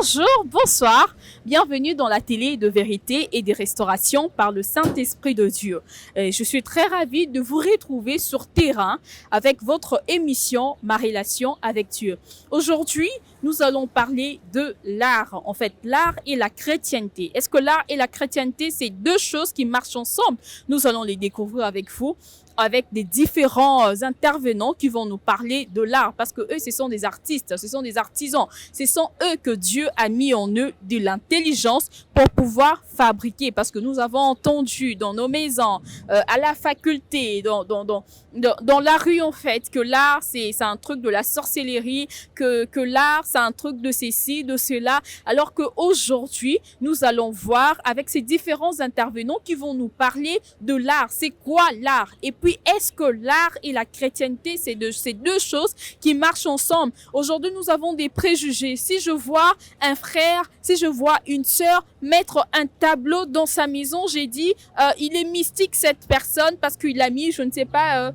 Bonjour, bonsoir, bienvenue dans la télé de vérité et des restaurations par le Saint-Esprit de Dieu. Je suis très ravie de vous retrouver sur terrain avec votre émission Ma relation avec Dieu. Aujourd'hui, nous allons parler de l'art, en fait l'art et la chrétienté. Est-ce que l'art et la chrétienté, c'est deux choses qui marchent ensemble? Nous allons les découvrir avec vous, avec des différents intervenants qui vont nous parler de l'art, parce que eux, ce sont des artistes, ce sont des artisans, ce sont eux que Dieu a mis en eux de l'intelligence pour pouvoir fabriquer, parce que nous avons entendu dans nos maisons, à la faculté, dans la rue en fait, que l'art c'est un truc de la sorcellerie, que l'art c'est un truc de ceci, de cela, alors qu'aujourd'hui, nous allons voir avec ces différents intervenants qui vont nous parler de l'art. C'est quoi l'art? Et puis, est-ce que l'art et la chrétienté, c'est ces deux choses qui marchent ensemble? Aujourd'hui, nous avons des préjugés. Si je vois un frère, si je vois une sœur mettre un tableau dans sa maison, j'ai dit, il est mystique cette personne parce qu'il a mis, je ne sais pas,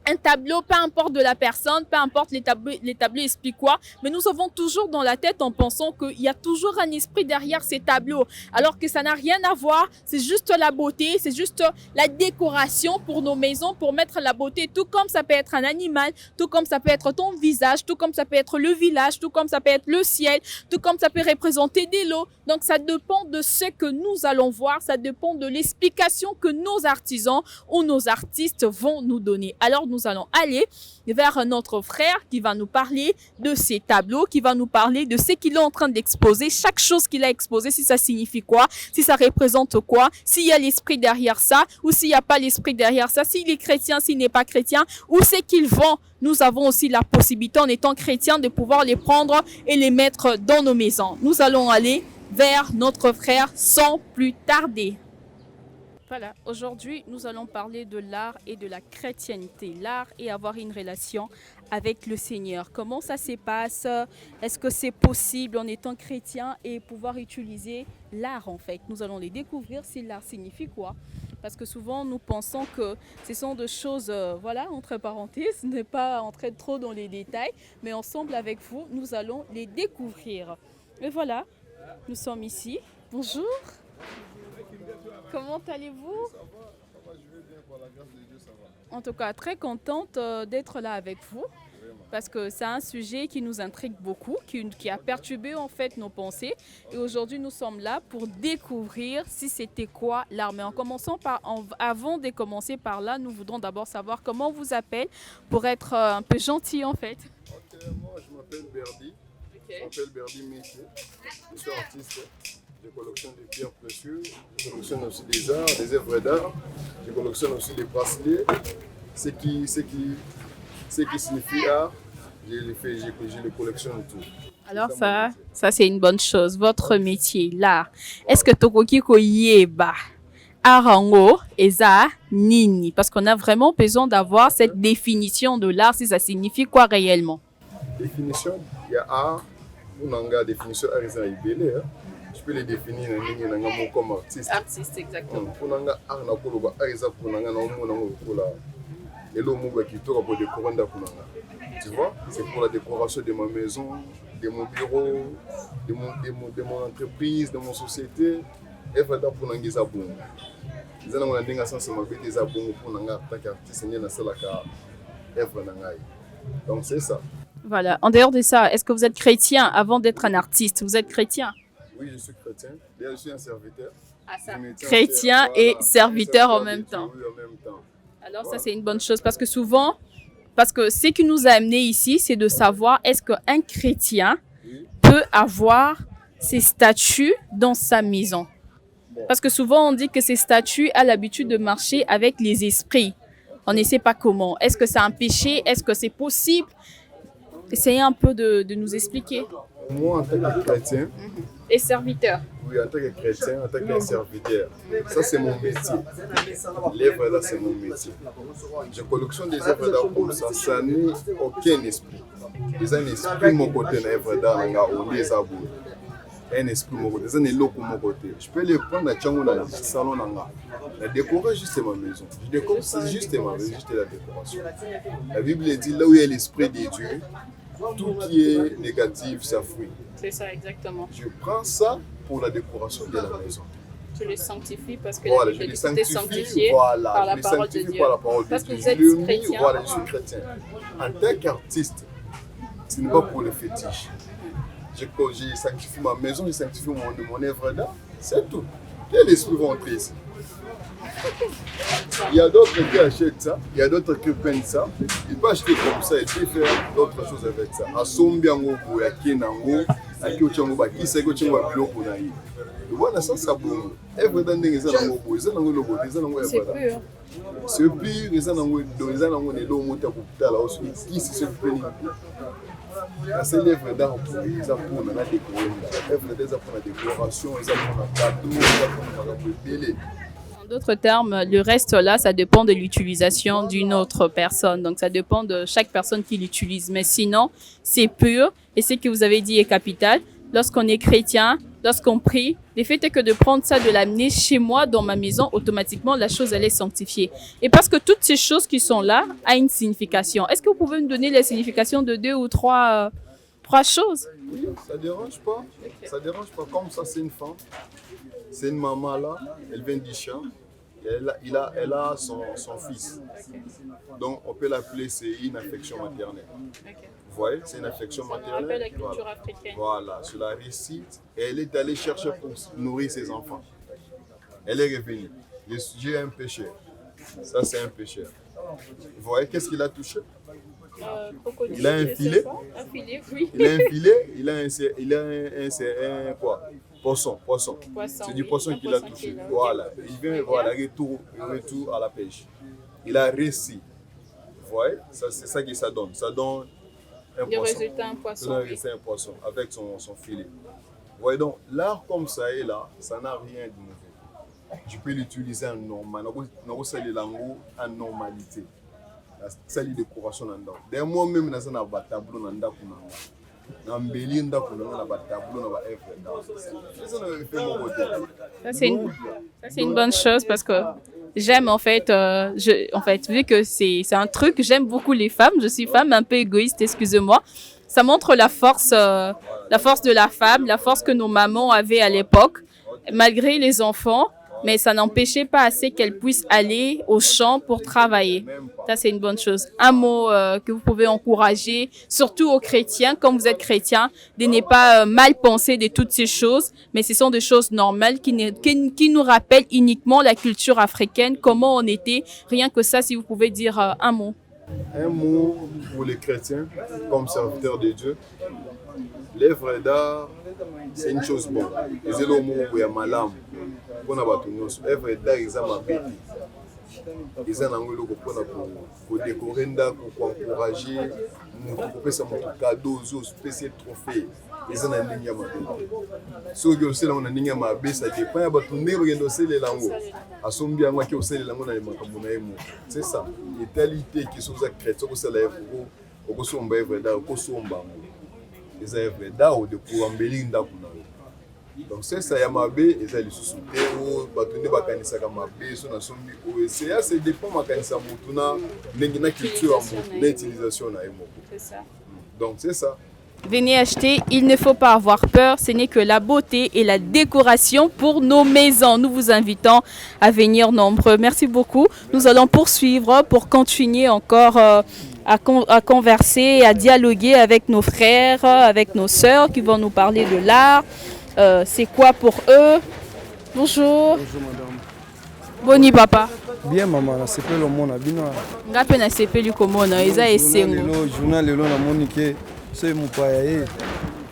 un tableau, peu importe de la personne, peu importe les tableaux expliquent quoi, mais nous avons toujours dans la tête en pensant qu'il y a toujours un esprit derrière ces tableaux, alors que ça n'a rien à voir, c'est juste la beauté, c'est juste la décoration pour nos maisons, pour mettre la beauté, tout comme ça peut être un animal, tout comme ça peut être ton visage, tout comme ça peut être le village, tout comme ça peut être le ciel, tout comme ça peut représenter des lots. Donc ça dépend de ce que nous allons voir, ça dépend de l'explication que nos artisans ou nos artistes vont nous donner. Alors nous allons aller vers notre frère qui va nous parler de ses tableaux, qui va nous parler de ce qu'il est en train d'exposer, chaque chose qu'il a exposé, si ça signifie quoi, si ça représente quoi, s'il y a l'esprit derrière ça ou s'il n'y a pas l'esprit derrière ça, s'il est chrétien, s'il n'est pas chrétien, où c'est qu'il vend. Nous avons aussi la possibilité, en étant chrétiens, de pouvoir les prendre et les mettre dans nos maisons. Nous allons aller vers notre frère sans plus tarder. Voilà, aujourd'hui, nous allons parler de l'art et de la chrétienté. L'art et avoir une relation avec le Seigneur. Comment ça se passe? Est-ce que c'est possible en étant chrétien et pouvoir utiliser l'art en fait? Nous allons les découvrir, si l'art signifie quoi. Parce que souvent, nous pensons que ce sont des choses, voilà, entre parenthèses, ne pas entrer trop dans les détails, mais ensemble avec vous, nous allons les découvrir. Et voilà, nous sommes ici. Bonjour. Comment allez-vous? Ça va, je vais bien, par la grâce de Dieu, ça va. En tout cas, très contente d'être là avec vous, parce que c'est un sujet qui nous intrigue beaucoup, qui a perturbé en fait nos pensées. Et aujourd'hui, nous sommes là pour découvrir si c'était quoi l'art. Mais avant de commencer par là, nous voudrons d'abord savoir comment on vous appelle pour être un peu gentil en fait. Ok, moi je m'appelle Berdi. Je m'appelle Berdi Métier. Je suis artiste. Je collectionne des pierres précieuses, je collectionne aussi des arts, des œuvres d'art, je collectionne aussi des bracelets. Ce qui signifie art, je les collectionne tout. Alors ça c'est une bonne chose. Votre métier, l'art. Est-ce que tokoki koyeba arango eza nini? Parce qu'on a vraiment besoin d'avoir cette définition de l'art, si ça signifie quoi réellement. Définition, il y a art, on a une définition art ibélé. Je peux les définir comme artiste. Artiste, exactement. Pour art na koloba art pour nanga na omona ngokola elo muba kitoko pour décorer ndakunanga. Tu vois, c'est pour la décoration de ma maison, de mon bureau, de mon entreprise, de mon société. Et voilà pour nanga za bon. Ils ont un dinga sens ma vie za bon pour nanga en tant qu'artiste ni na sala ka œuvre nanga. Donc c'est ça. Voilà. En dehors de ça, est-ce que vous êtes chrétien avant d'être un artiste? Vous êtes chrétien? Oui, je suis chrétien. D'ailleurs, je suis un serviteur. Ah, ça. Chrétien et serviteur en même temps. Oui, en même temps. Alors ça, c'est une bonne chose parce que souvent, ce qui nous a amenés ici, c'est de savoir est-ce qu'un chrétien peut avoir ses statues dans sa maison. Parce que souvent, on dit que ces statues ont l'habitude de marcher avec les esprits. On ne sait pas comment. Est-ce que c'est un péché? Est-ce que c'est possible? Essayez un peu de nous expliquer. Moi, en tant que chrétien, et serviteur. Oui, en tant que chrétien, en tant que serviteur. Ça, c'est mon métier. L'œuvre d'art, c'est mon métier. Je collectionne des œuvres d'art comme ça n'a aucun esprit. Ils ont un esprit, mon côté, l'œuvre d'art, on les a beau. Un esprit, mon côté, ils ont un look, mon côté. Je peux les prendre dans le salon, la décorer juste ma maison. Je décore, c'est juste ma maison, juste la décoration. La Bible dit là où il y a l'esprit de Dieu, tout qui est négatif, ça fuit. C'est ça, exactement. Je prends ça pour la décoration de la maison. Tu les sanctifies parce que Voilà, la je les Bible est sanctifiée voilà, par je la les parole de sanctifie Dieu. par la parole Parce de que Dieu. vous êtes Je le mets, chrétien. voilà, je suis chrétien. En tant qu'artiste, ce n'est pas pour le fétiche. J'ai sanctifié ma maison, j'ai sanctifié mon œuvre d'art, c'est tout. Et l'esprit va entrer ici. Il y a d'autres qui achètent ça, il y a d'autres qui peignent ça. Il peut acheter comme ça et puis faire d'autres choses avec ça. À Sombiango, à Kenango, à Kyochongo, à Kiseko, à Biloko, voilà, ça, c'est bon. Œuvre d'art, c'est un logo, c'est un logo, c'est un logo. C'est pur. C'est pur, c'est un logo, c'est un logo, c'est un logo, c'est un logo, c'est un logo. C'est l'œuvre d'art pour la décoration, c'est pour la cadeau, c'est pour la télé. En d'autres termes, le reste là, ça dépend de l'utilisation d'une autre personne. Donc, ça dépend de chaque personne qui l'utilise. Mais sinon, c'est pur. Et ce que vous avez dit est capital. Lorsqu'on est chrétien, lorsqu'on prie, le fait est que de prendre ça, de l'amener chez moi, dans ma maison, automatiquement, la chose, elle est sanctifiée. Et parce que toutes ces choses qui sont là ont une signification. Est-ce que vous pouvez me donner la signification de 2 ou 3 choses? Oui, ça ne dérange pas. Ça ne dérange pas. Comme ça, c'est une femme. C'est une maman là. Elle vient d'Isha. Elle a son fils. Donc, on peut l'appeler, c'est une affection maternelle. Vous voyez, c'est une affection maternelle. Ça me rappelle la culture africaine. Voilà, sur la récite. Et elle est allée chercher pour nourrir ses enfants. Elle est revenue. J'ai un pécheur. Ça, c'est un pécheur. Vous voyez, qu'est-ce qu'il a touché? Il a un filet. Un filet, oui. Il a un filet. Il a un quoi? Poisson. C'est du poisson qu'il a touché. Voilà. Il vient, voilà, retour à la pêche. Il a réussi. Vous voyez, c'est ça que ça donne. Ça donne un Le poisson. résultat, un poisson. Un poisson avec son filet. Vous voyez, donc l'art comme ça est là, ça n'a rien de mauvais. Je peux l'utiliser en normal. En normalité. Ça les décoration là-dedans. D'ailleurs, moi-même, je suis dans un tableau là-dedans. Ça, c'est une bonne chose parce que j'aime en fait, vu que c'est un truc, j'aime beaucoup les femmes. Je suis femme, un peu égoïste, excusez-moi. Ça montre la force de la femme, la force que nos mamans avaient à l'époque, malgré les enfants. Mais ça n'empêchait pas assez qu'elle puisse aller au champ pour travailler. Ça, c'est une bonne chose. Un mot que vous pouvez encourager, surtout aux chrétiens, comme vous êtes chrétiens, de ne pas mal penser de toutes ces choses, mais ce sont des choses normales qui nous rappellent uniquement la culture africaine, comment on était. Rien que ça, si vous pouvez dire un mot. Un mot pour les chrétiens, comme serviteurs de Dieu. L'œuvre d'art, c'est une chose bonne. Et c'est le mot où il y a malam. Pour l'œuvre d'art, ils ont ma bête. Ils ont pour décorer, pour encourager, pour faire un cadeau, pour faire trophée. Ils ont un ligne à ma bête. Ceux qui ont aussi un ligne à ma bête, ça dépend de les langues. À son bien, moi qui ai les langues, c'est ça. Les qualités qui sont chrétiennes, c'est l'œuvre d'art, les œuvres d'art pour embellir ndako. Donc c'est ça, il y a ma bé, et ça les sous-soutés, batunde bakanisa kama bé, so na sombi o c'est dépend makanisa mutu na culture na utilisation na emoko. C'est ça. Donc c'est ça. Venez acheter, il ne faut pas avoir peur, ce n'est que la beauté et la décoration pour nos maisons. Nous vous invitons à venir nombreux. Merci beaucoup. Nous allons poursuivre pour continuer encore à converser, à dialoguer avec nos frères, avec nos sœurs qui vont nous parler de l'art. C'est quoi pour eux? Bonjour. Bonjour madame. Boni papa. Bien maman, na sepelo mona bino. Ngape na sepeli komona eza esengo. Journal lelo na monike c'est mon paya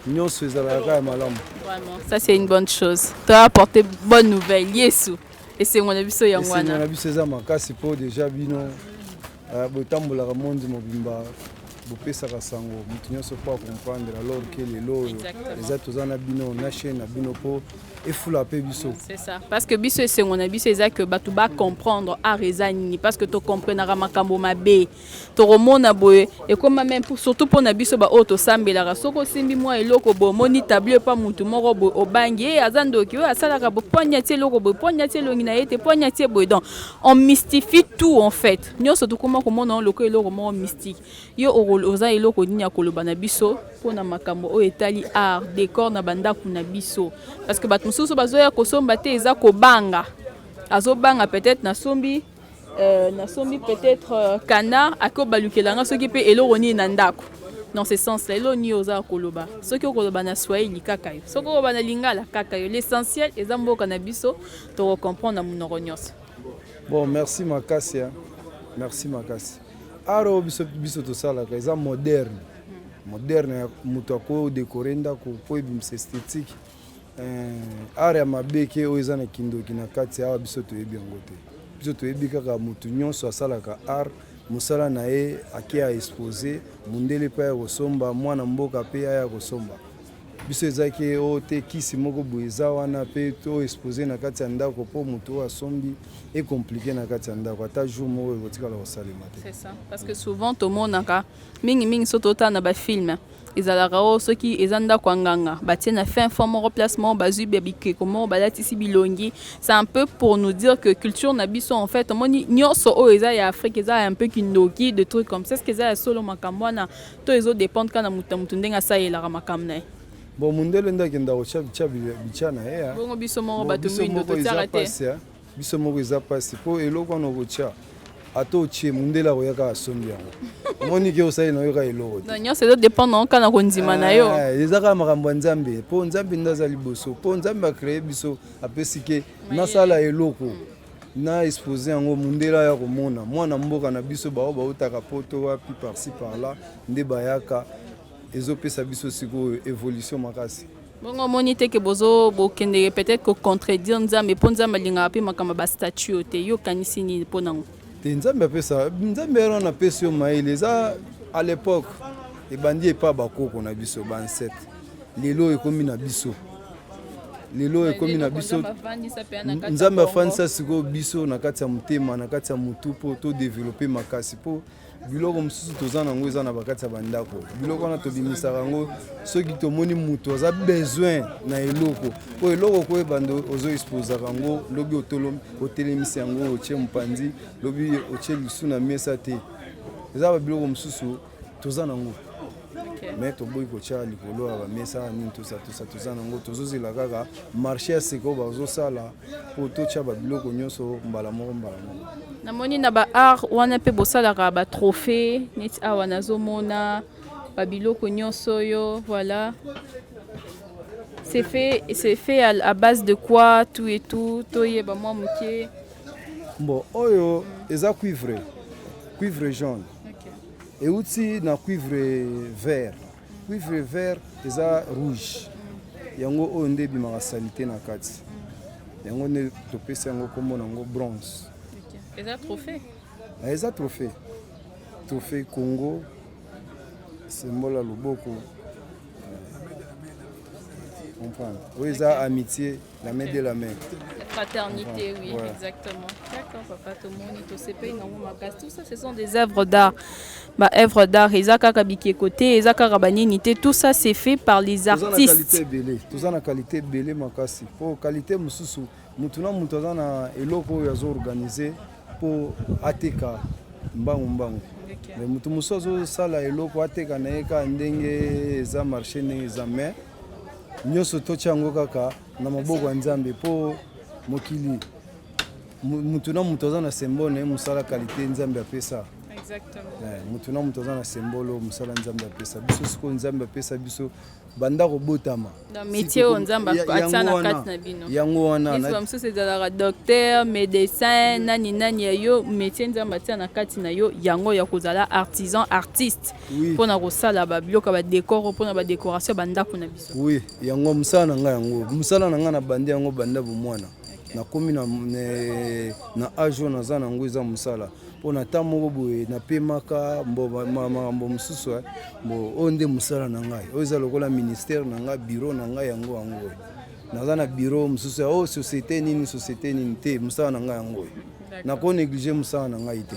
nyonso ezalaka ya malamu. Vraiment, ça c'est une bonne chose. Tu as apporté bonne nouvelle. Yesu. Et c'est mon abiso yangwana. C'est mon abiso za makasi po déjà bino botambolaka mondi mobimba. Bopesaka sango mutu nyonso po comprendre alors que lelo eza toza na bino na chaîne na bino po efula pe biso. C'est ça. Parce que biso c'est on a biso c'est que batu ba comprendre à raisonner parce que tu comprendras makambo mabe. To remona boye et comme même surtout pour na biso ba auto sambela soko simbi moi eloko bo moni tableau pas mutu moko bo obangi azando ki asala ka bo poignatie loko bo poignatie longi na ete poignatie boy donc on mystifie tout en fait. Nyo surtout comment on loko eloko mo mystique. Yo oza eloko nya koloba na biso pour na makambo o etali art décor na banda kuna biso parce que mususu bazoya kosomba te eza kobanga azobanga peut-être nasombi peut-être canard akobalukelanga soki pe eloko ni na ndako dans ce sens là elo ni oza koloba soki okoloba na swahili kaka yo soki okoloba na lingala kaka yo l'essentiel eza mboka na biso to comprendre na munoko nyonso. Bon, merci makasi hein. Merci makasi aro biso to sala ka eza moderne mutu ako décorer ndako po ebimisa esthétique art ya mabeke oyo eza na kindoki na kati awa biso toyebi yango te biso toyebi kaka mutu nyonso asalaka art mosala na ye ake a expose mundele mpe ya kosomba mwana mboka mpe aya kosomba biso ezaki oyo te kisi moko boye eza wana mpe to expose na kati ya ndako mpo mutu oyo asombi ecompliqué na kati ya ndako ata jour moko ekotikala kosalema te. C'est ça parce que souvent tomonaka mingi soto ota na bafilme ezalaka oyo soki eza ndako anganga batie na fin fond moko placement bazwi babikeko moko balatisi bilongi c'est un peu pour nous dire que culture na biso en fait omoni nyonso oyo eza ya Afrique eza un peu kindoki de trucs comme ça ce que eza ya solo makambo wana to ezo dépendre kana mutu ndenge asalelaka makambo na ye. Bon mundele ndakenda kocha bicha na ye bongo biso moko bato mwindo totiaka te biso moko eza pasi mpo eloko wana okotia ata otie mundele akoyaka asombi yango omoni ke osali na yoka eloko te nyonso ezodépendre kana kondima na yo eza kaka makambo ya nzambe mpo nzambe nde aza liboso mpo nzambe akreye biso apesi ke nasala eloko na expose yango mundele aya komona mwana mboka na biso bao bautaka poto wapi par-ci par-là nde bayaka ezopesa biso sikoyo évolution makasi. Bongo moni te ke bozo bokende peut-être ko contredire nzambe po nzambe linga pe makamba ba statue te yo kanisi ni po nango te nzambe apesa nzambe ero na pesi yo maile eza à l'époque ebandi epa bakoko na biso ba ancêtre lelo ekomi na biso nzambe afandisa sikoyo biso na kati ya motema na kati ya mutu po to développer makasi po biloko mosusu toza nango eza na bakati ya bandako biloko wana tobimisaka yango soki tomoni mutu aza besoin na eloko po eloko koyeba nde ozoexposaka yango lobi otelemisi yango otie mopanzi lobi otie lisu na mesa te eza babiloko mosusu toza nango mais toboyi kotia likolo ya bamesa nini toza nango tozozela kaka marché ya seko bazosala po totia babiloko nyonso mbala moko namoni na ba art wana mpe bosalaka ba trophée neti awa nazomona babiloko nyonso yo voilà c'est fait à base de quoi tout et tout toyeba mwa moke bon oyo eza cuivre jaune euti na cuivre vert eza rouge yango oyo nde ebimaka salite na kati yango nde topesi yango kombo nango bronze. Eza trophée Congo symbole ya loboko comprendre oui eza amitié la main de la main fraternité oui voilà. Exactement d'accord papa tomoni to sepei na makasi tout ça ce sont des œuvres d'art œuvres d'art eza kaka bikeko te eza kaka banini te tout ça c'est fait par les artistes toza na qualité belé makasi po qualité mosusu mutu na mutu aza na eloko oyo azo-organiser po ateka mbangu mais mutu mosusu azosala eloko ateka na ye kaka ndenge eza marché ndenge eza mais nyonso totia yango kaka na maboko ya nzambe po mokili mutu na mutu aza na symbole na ye mosala qualité nzambe apesa. Exactement. Mutu na mutu aza na symbole mosala nzambe apesa biso sikoyo nzambe apesa biso banda kobotama na métier oyo nzambe atia na kati na bino yango wana na mosusu ezalaka docteur médecin nani ya yo métier nzambe atia na kati na yo yango ya kozala artisan artiste mpona kosala babiloko badécor mpona badécoration bandako na biso oui yango mosala na ngai yango mosala na ngai na bandi yango banda bomwana nakomi na age oyo naza nango eza mosala mpona ta moko boye napemaka makambo mosusu oyo nde mosala na ngai oyo eza lokola ministère na ngai bureau na ngai yango naza na bureau mosusu o société nini te mosala na ngai yango nako néglige mosala na ngai te.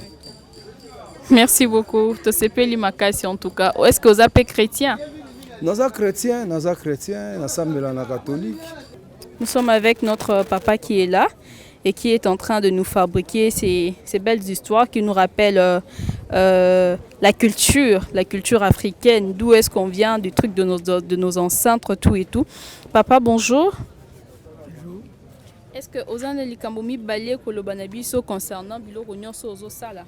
Merci beaucoup. Tosepeli makasi en tout cas. Est-ce que vous êtes chrétien? Naza chrétien, nasambela na catholique. Nous sommes avec notre papa qui est là et qui est en train de nous fabriquer ces belles histoires qui nous rappellent la culture africaine, d'où est-ce qu'on vient, du truc de nos ancêtres, tout et tout. Papa, bonjour. Bonjour. Est-ce que vous avez likambomi balé kolobanabiso concernant biloko nyonso ozo sala?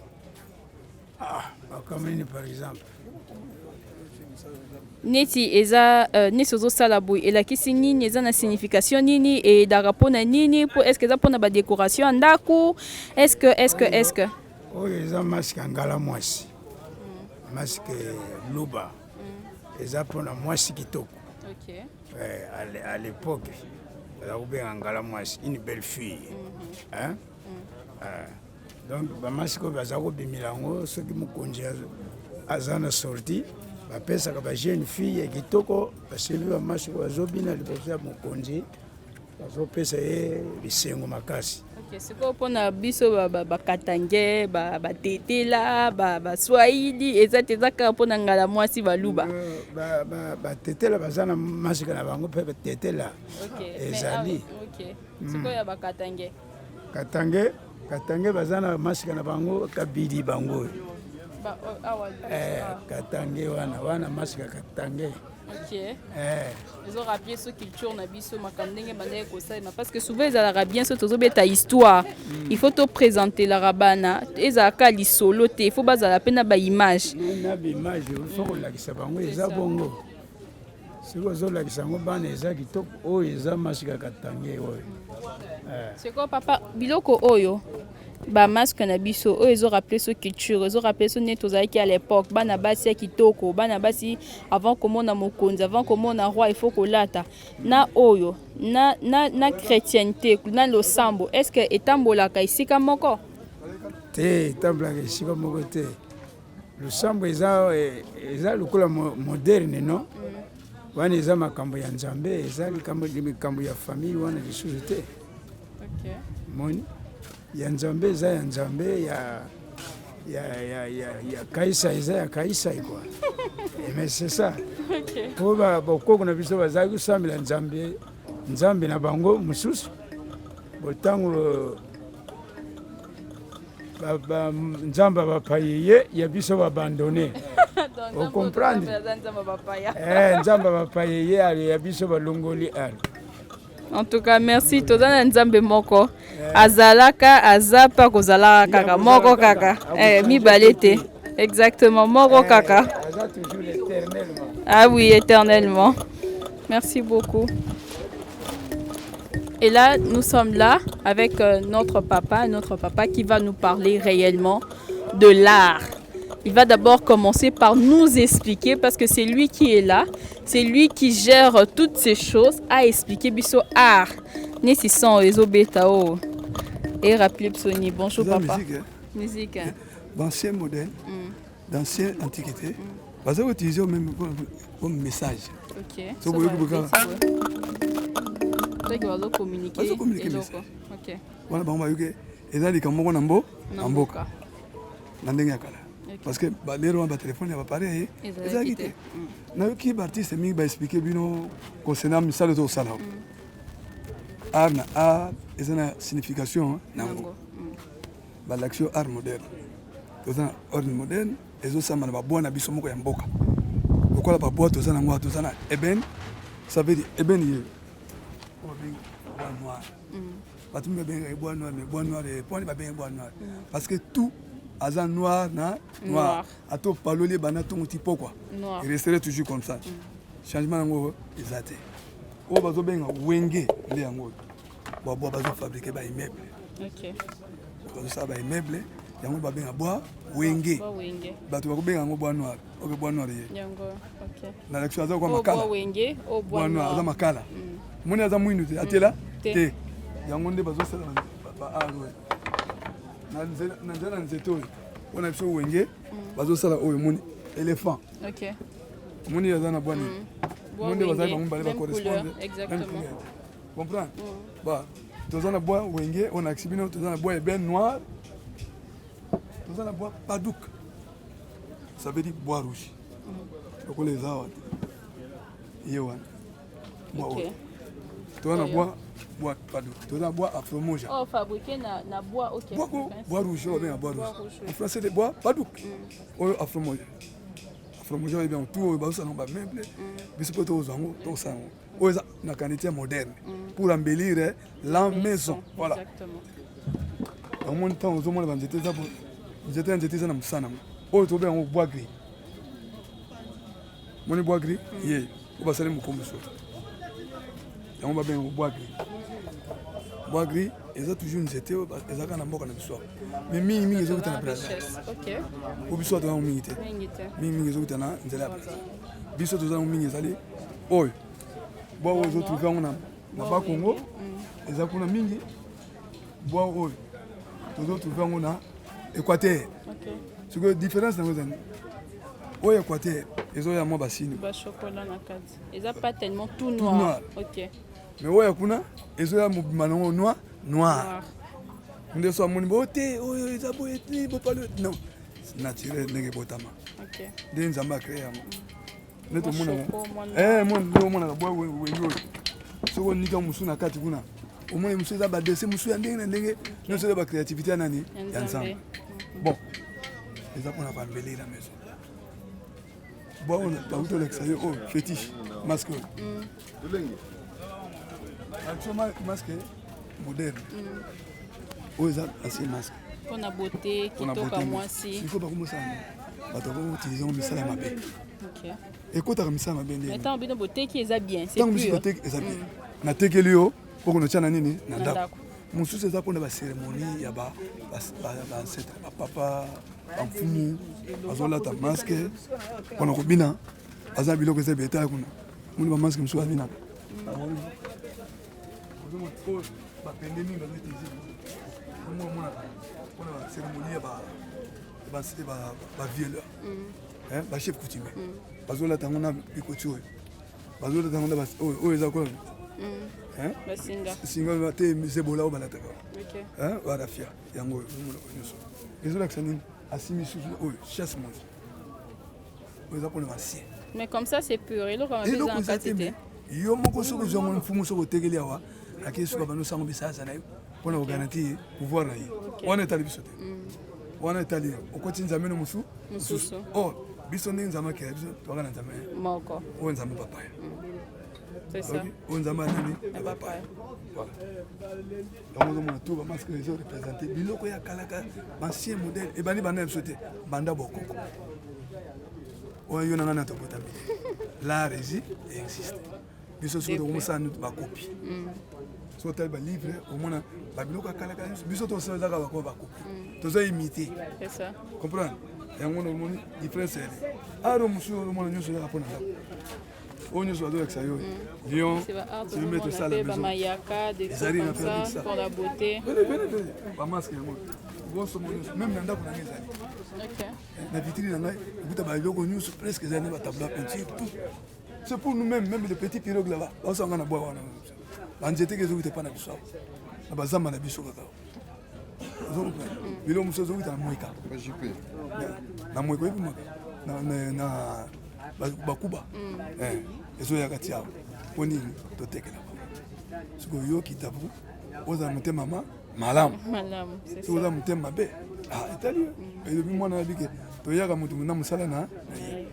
Comme par exemple. Neti eza neti ozo sala boy elakisi nini eza na signification nini et darapona nini pour est-ce que eza pona ba décoration ndako est-ce que Oh eza masque ngala mwasi. Masque luba. Eza pona mwasi kitoko. OK. À l'époque la ube ngala mwasi une belle fille. Hein? Donc ba masque baza ko bimilango soki mukonzi azana sortie bapesaka ba jeune fille kitoko baseli ba masque bazobina liboso ya mokonzi bazopesa ye bisengo makasi. OK, c'est quoi pona biso ba katange ba tetela ba swahili ezaka pona ngala mwasi baluba. Ba tetela bazana masque na bango pe tetela. OK. Ezali. OK. C'est quoi ya ba katange? Katange bazana masque na bango kabidi bango. Katange wana masque katange. OK. Ils ont rappelé ce culture na biso makandenge bandé ko ça parce que souvent ils ala bien ce tozo beta histoire. Il faut te présenter la rabana, ezaka li solo te, il faut bazala pena ba image. Na ba image, il faut ko lakisa bango eza bongo. Si vous avez l'exemple, vous avez katange. C'est quoi papa biloko oyo ba masque na biso oyo ezo rappeler ce culture, ezo rappeler ce net ozaki à l'époque bana basi ya kitoko, bana basi avant komona mokonzi, avant komona roi il faut kolata na oyo na chrétienté na losambo est-ce que etambolaka isika moko te etambolaka isika moko te losambo eza lokola moderne non wana eza makambo ya nzambe eza likambo ya famille wana lisusu te. OK. Moni ya nzambe eza ya nzambe ya kaisa eza ya kaisa quoi. Mais c'est ça. OK. Po bakoko na biso bazali kusambela nzambe na bango mususu botango nzambe bapaye ya biso babandone. Vous comprenez? Nzambe bapaye ya biso balongoli ari. En tout cas, merci. Tozana nzambe moko. Azalaka, azapa kozalaka kaka. Moko kaka. Mi balete. Exactement. Moko kaka. Ah oui, éternellement. Merci beaucoup. Et là, nous sommes là avec notre papa qui va nous parler réellement de l'art. Il va d'abord commencer par nous expliquer, parce que c'est lui qui est là, c'est lui qui gère toutes ces choses, à expliquer biso art. Nesi son ezo betao. Et rappeler Psoni. Bonjour papa. Musique. D'ancien modèle, d'ancienne antiquité, parce que utiliser au même comme message. OK. So vous pouvez communiquer. OK. Voilà, bon, et là, les Camerounais nambo, namboka. Nandengakala. Parce que les gens ont téléphone, ils ont pareil. Ils ont quitté. Qui artiste mi va expliquer bino concernant misal de sala. Art na art, ils ont une signification nango. Ba l'action art moderne. Ils ont art moderne, ils ont ça malaba bona biso moko ya mboka. Pourquoi la boîte aux anango tous ana eben, ça veut dire eben il bois noir. Pas tout bien bois noir, mais bois noir et point pas bien bois noir. Parce que tout azan noir na noir à tout paloli bana tout tipo quoi il resterait toujours comme ça changement ngo ezate o bazo benga wenge le yango ba bazo fabriquer ba immeuble. OK. Bazo ça ba immeuble yango ba benga bois wenge ba tu ba benga ngo bois noir o bois noir yango. OK. Na l'action azo kwa makala bois wenge o bois noir azo makala moni aza mwindu te atela te yango nde bazo sala ba aro na nzete oyo wana biso wenge bazosala oyo moni éléphant. OK. Moni aza na bwani monde bazali bango bale ba correspondre exactement. comprendre bah toza na bois wenge on a exhibé toza na bois ébène noir toza na bois padouk ça veut dire bois rouge donc les awa yewan bois toza na bois padouk toza na bois afromoja oh fabriqué na bois OK bois rouge ou bien bois rouge en français des bois padouk ou afromoja est bien tout ba ça non ba meuble biso poto ozango to sango oza na qualité moderne pour embellir la maison voilà exactement en mon temps aux hommes banzete za j'étais na musana o to be en bois gris mon bois gris yé o ba sale mu kombo so on va bien au bois gris ils ont toujours une été ils ont quand mboka na biso mais mingi ils ont été na place OK au biso to na mingi ils ont été na nzela biso to za mingi ezali oyo bois aux autres quand on a ba Congo ils ont kuna mingi bois oyo to zo trouver on a Équateur OK ce que différence dans les au Équateur ils ont ya mo basini ba chocolat na kati ils ont pas tellement tout noir OK mais ouais kuna ils ont ya manongo noir nde so moni bote oyo ils ont boyeti bo pas le non naturel nenge botama OK de nzamba créer ne to mona mon ndo mona ka boy wenyo so ko nika musu na kati kuna au moins musu za ba dessin musu ya ndenge no so ba créativité ya nani ya ensemble bon ils ont pour la embellir la maison bon on a tout l'extérieur oh fétiche masque actuellement masque moderne oh ils ont assez masque pour la beauté qui toka moi si il faut pas commencer à utiliser un misala mabe OK écoute à misala mabe mais tant bien beauté qui est bien c'est plus beauté est bien na tekeli yo pour qu'on tient nini na ndako musu c'est ça pour la cérémonie ya ba ancêtre papa amfumu azola ta masque pour ko bina aza biloko ze beta kuna muli ba masque musu abina ba pendeni ba utiliser mo mona pour la cérémonie ba violeur ba chef coutumier bazola tango na bikoti oyo bazola tango na oyo eza ko singa bate misebola obalataka wala fia yango nyonso ezolakisa nini asimi susu oyo chasse monge oyo eza mpona basie mais comme ça c'est pur eloko mabe en quantité yo moko soki ozwango mfumu soki otekeli awa akei soki abanosango bisalasa na yo mpona kogaranti pouvoir na ye wana etali biso te wana etali okoti nzambe no mosusu or biso ndenge nzambe akela biso toaka na nzambe moko oyo nzambe papaya c'est ça oyo nzambe anini papaya yango ozomona to bamaske ezo représente biloko ya kalaka bancien modèle ebandi banda ya biso te banda bokoko oyo yo na ngai na tokotami l'art existe biso soki tokomosala nutu bakopi soki otali balivre omona babiloko ya kalaka biso tosalaka bakoa bakopi toza imité comprendre yango nomoni différence ele aro mosusu omona nyonso ezaka mpona ndako oyo nyonso bazolakisa yo lion mettre ça à la maison ezali na ça pour la beauté bamaske yango bosomo nyonso même na ndako na ngai ezali na vitrine na ngai ekuta babiloko nyonso presque ezali na batableau peinture tout c'est pour nous-mêmes même les petits pirogues là-bas bazosanga na bois wana banzete ke ezokita epa na biso awa na bazamba na biso kaka biloko mosusu ezokita na mweka na mweka oyebi mweka na bakuba ezoyaka ti awa mpo nini totekela soki oyoki tabu ozala motema malamu soki oza motema mabe etali elobi mwana na bike toyaka moto na mosala na ye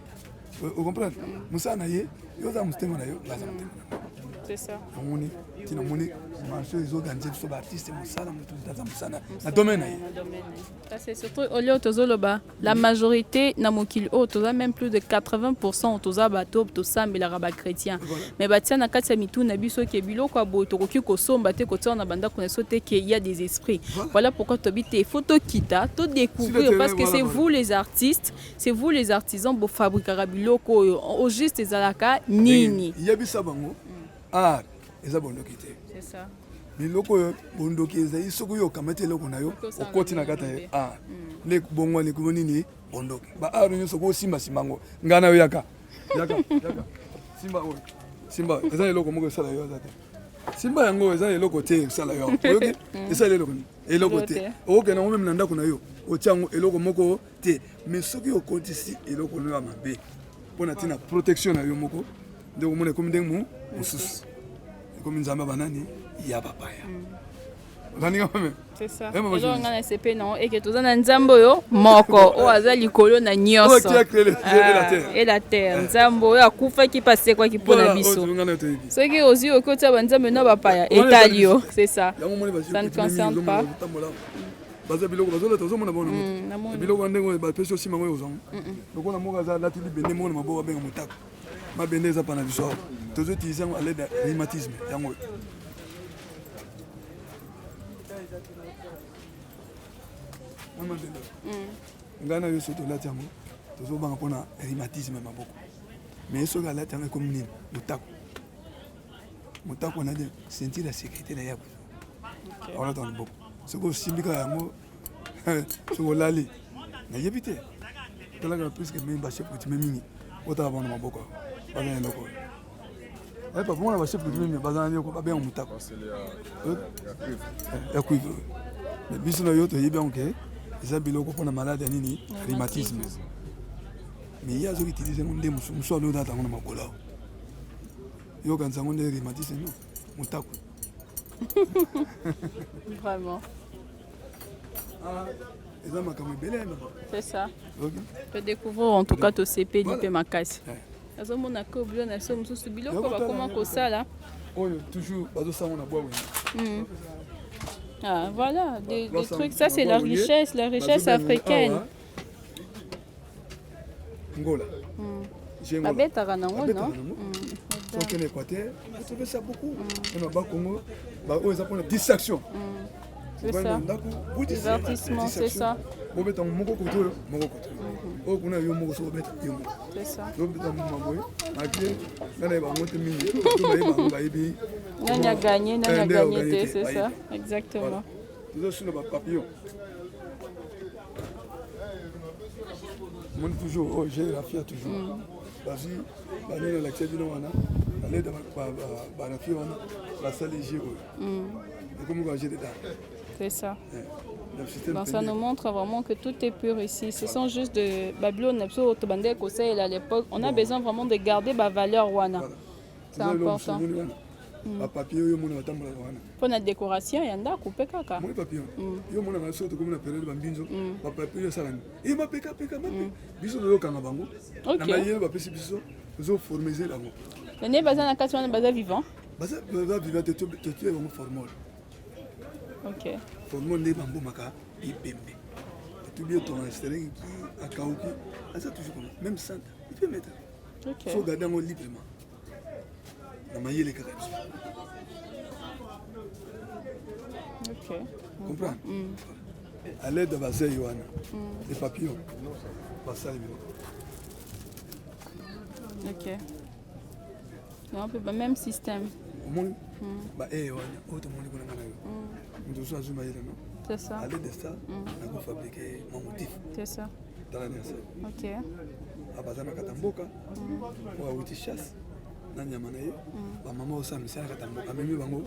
ocomprendre mosala na ye yo oza motema na yo aza motema na c'est ça namoni ntina moni marché ezoganze biso baartiste mosala moto aza mosala na domaine na ye c'est surtout olio tozoloba la majorité na mokili oyo toza même plus de 80% toza bato tosambelaka bachrétien mais batia na kati ya mitu na biso ke biloko ya boye tokoki kosomba te kotia na bandako na biso te ke y a des esprits voilà pourquoi tobi te faut tokita todécouvrir parce que c'est vous les artistes c'est vous les artisans bofabrikaka biloko oyo au juste ezalaka nini yebisa bango art eza bondoki te c'est ça biloko oyo bondoki ezali soki oyo okamati eloko na yo okoti na kati ya art nde bongo lekubo nini bondoki baart nyonso ko osimbasimba yango ngai na yo yaka simba oyo simba eza eloko moko esala yo aza te simba yango eza eloko te esala yo oyoki esala eloko te okokenda ngo meme na ndako na yo otia yango eloko moko te mais soki okotisi eloko no ya mabe mpona ntina protection na yo moko nde okomona ekomi ndenge mosusu ekomi nzambe banani ya bapaya ozaninga meme c'est ça eloko nga na sepe nango eke toza na nzambe oyo moko oyo aza likolo na nyonso et la terre nzambe oyo akufaki mpe asekwaki mpona biso soki ozwi okotia banzambe na bapaya etali yo c'est ça ça ne concerne pas baza biloko bazolata ozomona bona moto biloko ndenge bapesi osima ngo ozango lokola moko aza alati libende moko na maboko abenga motako mabende eza pana biso awa tozoutilize yango alaide ya rhumatisme yango ngai na yo so tolati yango tozobanga mpona rhumatisme ya maboko mais soki alati yango ekomi nini motako na de ceinture ya sécurité na yabo aolata na maboko soki osimbi kaka yango soki olali nayebi te tolaka presque memi bachef coutume mingi otala bango na maboko baza na eloko papa mona bachef coutume mingi baza na eloko babenga motako ya cuivre mais biso na yo toyebi yango ke eza biloko mpona malade ya nini rhumatisme mais ye azoki utilize yango nde mosu alo odata yango na makolo awo yokanisa yango nde rhumatisme no motako vraiment eza makambo ebele c'est ça todécouvrir en tout cas tosepeli mpe makasi azomona ke obilo na biso mosusu biloko bakoma kosala oyo toujours bazosango na bwa wene ah voilà des trucs ça c'est la richesse africaine ngola babetaka nango non soki na équateur topesa beaucoup na bakongo oyo eza mpona distraction c'est ça divertissement c'est ça bobeta moko kote oyo moko kote oyo kuna yo moko so bobeta yo moko c'est ça bobeta maboye akie ngana yebango te mingi to bayebango bayebi nani a gagné te c'est ça exactement tozosuna bapapillon moni toujours oyo j'ai la fia toujours bazwi banini alakisa bino wana aleda banafie wana basali jeu oyo ekomi koa jeu de dame. C'est ça. Donc ça nous montre vraiment que tout est pur ici. Ce sont juste de Babylone, à l'époque. On a besoin vraiment de garder ma valeur wana. C'est important. Pour notre décoration, il y en a coupé caca. Moi papillon. Yo mona na soto comme na période bambinzo. Ba papillon salani. Et ma peka mapi. Biso do kanga bango. Na mayelo ba pesi biso. Zo formaliser la mo. Les bazan na kati wana bazan vivant. Bazan vivant te tu es vraiment formol. Ok. Formol ne bambo maka ibembe. Tu bien ton restaurant qui a kauki. Ça toujours comme même ça. Il peut mettre. Ok. Faut garder en librement. Na mayele kaka. Ok. Comprends? À l'aide de Bazeille Yohana, les papillons, Basal. Ok. C'est un peu le même système. C'est ça. À l'aide de ça, on a fabriqué mon motif. C'est ça. Ok. À Bazana Katamboka, ou à Witishass, Nanyamana, maman au Sam, c'est à Katamboka, même Bango.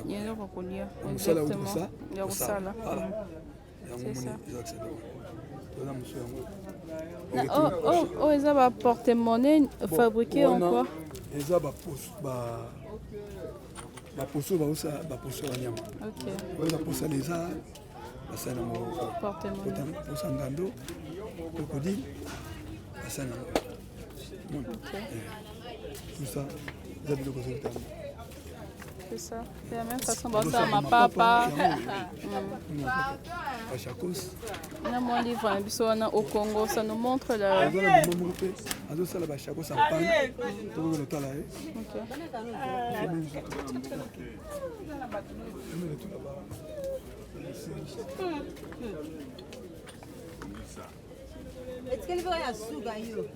Il y a un collier. Exactement. Il y a un sala. C'est ça. Oh, ils ont un porte-monnaie fabriqué en quoi? Ils ont un poso à Nyama. Ok. Ils ont un poso à l'Eza, porte-monnaie. Poso à Ngando, crocodile, à Sana. Tout ça, ils ont des choses. C'est ça. C'est la même façon. Bon, ça, ma papa. Au Congo, ça nous montre la. Est-ce qu'elle va à Sougayo?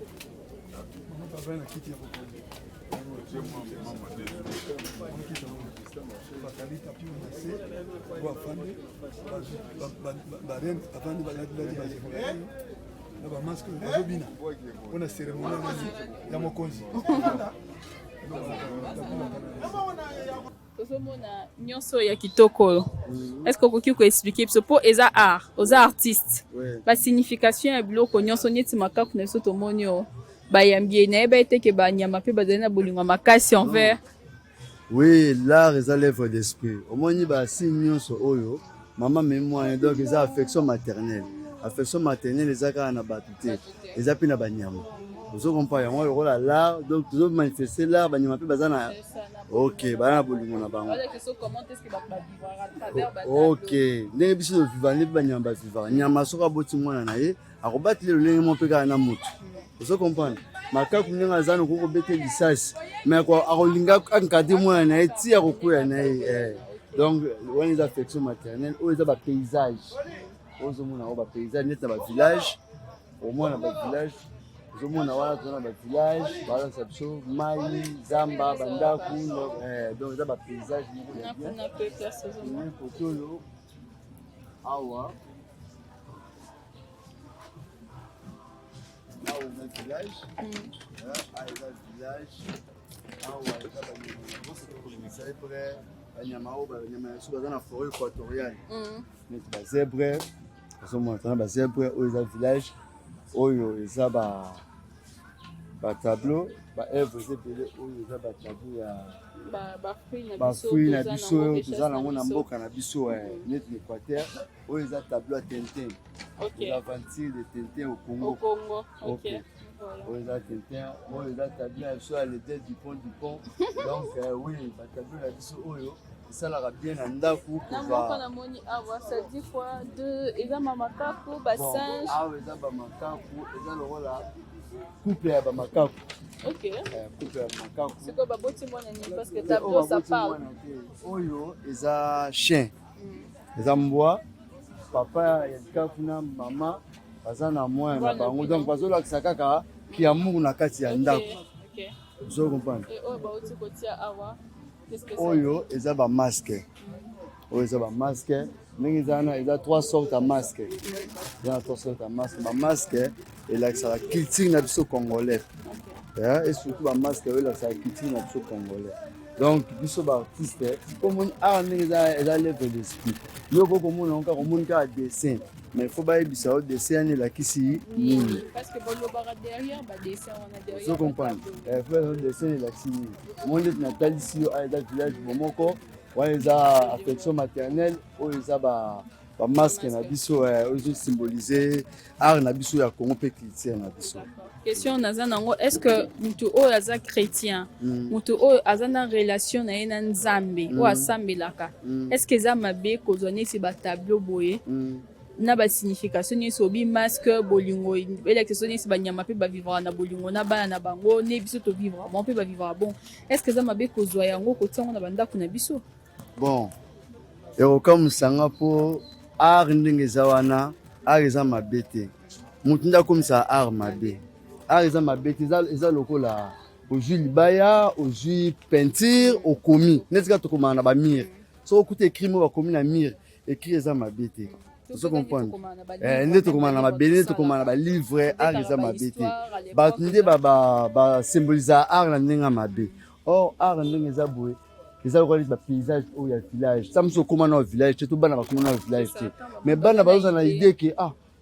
tozomona nyonso ya kitoko. Est-ce que vous pouvez expliquer ce pour les arts, aux artistes? La signification est biloko nyonso neti makaku na so tomonio. Ba yambie na ba ete ke ba nyama pe ba dena bolingo makasi envers. Oui, l'art est l'œuvre d'esprit. Au moins ni ba si nyonso oyo, maman mémoire donc les affections maternelles. Affection maternelle les aka na batute. Les api na ba nyama. Vous comprenez moi le rôle à l'art donc toujours manifester l'art ba nyama pe bazana. OK, ba na bolingo na bango. Comment est-ce que ba vivre à travers ba. OK, ne biso vivre ne ba nyama vivre. Nyama soka boti mwana na ye, akobati le lenge mo pe ka na mutu. Vous comprenez? Makaku ninga zana ko bete lisasi. Mais quoi akolinga ankade mwana na ye ti akokuya na ye. Donc on les affections maternelles, on les a ba paysage. On se mona ba paysage net ba village. Au moins na ba village. Zo mona wala tona ba village, wala sabso mai, zamba, bandaku, donc ça ba paysage ni on a peu personnellement. Photo awa. Là on a village. Ah, village. Awa ça ba ni c'est près. Banyama yasu baza na forêt équatoriale. Mais ba zèbre. Zo mona tona ba zèbre au village. Oyo eza ba tableau ba œuvre zebele oyo eza ba tableau ya ba fruit na biso toza nango na mboka na biso net l'Équateur oyo eza tableau ya Tintin. L'aventure de Tintin au Congo. OK. Oyo eza Tintin oyo eza tableau ya biso ya le deuil du pont. Donc oui ba tableau na biso oyo esalaka bien na ndaku kuva na moni awa ça dit quoi de eza mamakaku ba singe awa eza ba makaku eza lokola couple ya ba makaku. OK. Couple ya makaku c'est quoi ba boti mwana ni parce que tableau ça parle. Oyo eza chien eza mbwa papa ya kaku na mama baza na mwana na bango donc bazolakisa kaka kiamour na kati ya ndako. OK. Vous comprenez? Et oyo ba oti kotia awa oyo eza ba masque. Oyo eza ba masque. Ndenge ezana eza trois sortes de masques. Il y a trois sortes de masques. Ba masque et là ça la culture na biso congolais. Et surtout ba masque là ça la culture na biso congolais. Donc biso ba artiste comme art ndenge eza l'œuvre d'esprit. Yo ko komona encore komona ka dessin. Mais il faut pas ébisser au dessin la kisi nini. Parce que bon le bara derrière ba dessin on a derrière. Vous comprenez? Faire le dessin la kisi. Mon dit Nathalie si à dans village Bomoko, ouais ils a affection maternelle, ou ils a ba masque na biso aussi symboliser art na biso ya Congo pe chrétien na biso. Question naza nango est-ce que mutu o aza chrétien mutu o aza na relation na ye na Nzambe o asambelaka est-ce que za mabe kozone si ba tableau boye na ba signification ni so bi masque bolingo élection ni si ba nyama pe ba vivre na bolingo na bana na bango ne biso to vivre bon pe ba vivre bon est-ce que za mabe kozwa yango kotango na banda kuna biso bon ero comme sanga po art ndenge za wana art eza mabete mutu nda comme ça art mabe art eza mabete eza lokola ozwi libaya ozwi peinture okomi netika tokoma na ba mire so okute écrit mo ba komi na mire écrit eza mabete. Vous comprenez? Nde tokomana na mabele tokomana ba livre art eza mabete. Ba nde ba symboliser art na ndenge mabe. Or art ndenge eza boye. Eza lokola ba paysage au ya village. Samso komana au village, to bana ba komana au village te. Mais bana bazo na idée que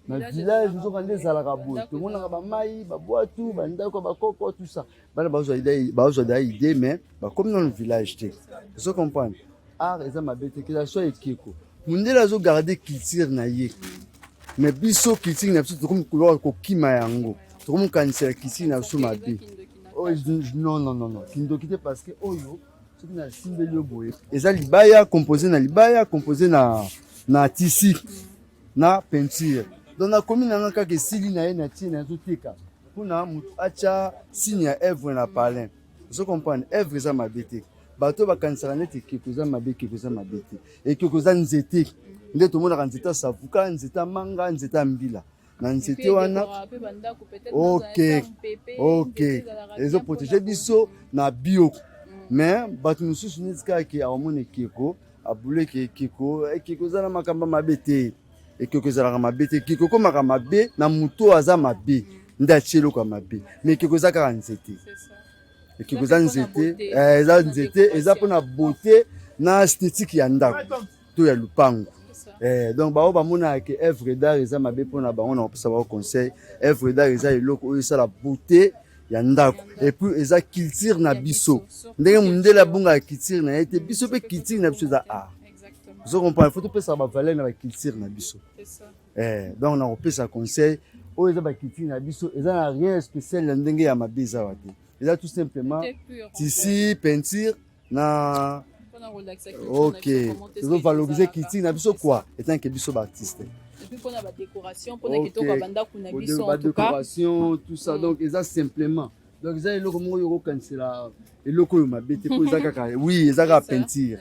na village nous on des alaka boye. Tout monde na ba mai, ba boatu, ba ndako ba koko tout ça. Bana bazo idée mais ba comme dans le village te. Vous comprenez? Art eza mabete que ça soit ekiko. Mundela zo garder culture na ye. Mais biso culture na biso tokomi couloir ko kima yango. Tokomi kanisa culture na biso mabe. Oh non. Kindoki te parce que oyo soki na simbeli boye. Eza libaya composé na tissu na peinture. Donc na komi na ngaka ke sili na ye na tie na zo teka. Kuna mutu acha signe ya œuvre na palin. Vous comprenez? Œuvre za mabete. Bato bakanisaka neti kikoza mabe kikoza mabete et kikoza nzete nde tomonaka nzete savuka nzete manga nzete mbila na nzete wana OK ezo protéger biso na bio mais bato mususu netika ki amone kiko abule kiko kikoza na makamba mabete et kikoza na mabete kiko ko makamabe na muto aza mabe nda chelo kwa mabe mais kikoza ka nzete. Et qui vous a nzete, eza pona beauté na esthétique ya ndako to ya lupango. Donc bao bamona ke œuvre d'art eza mabe mpona bango na kopesa bao conseil. Œuvre d'art eza eloko oyo esala beauté ya ndako et puis eza culture na biso ndenge mundele abunga culture na ye te biso mpe culture na biso eza art. Vous comprenez, il faut topesa ba valeur na ba culture na biso. Donc na kopesa conseil oyo eza ba culture na biso eza na rien spécial na ndenge ya mabe eza wa te. Eza tout simplement tissu, peinture na ok. Ils valoriser culture na biso quoi étant que biso ba artiste. Et puis pour la décoration, pour les kitoko banda kuna biso en tout cas. Décoration, tout ça donc eza simplement. Donc eza eloko moko yo cancela eloko yo mabe te ko eza kaka oui eza ka peinture.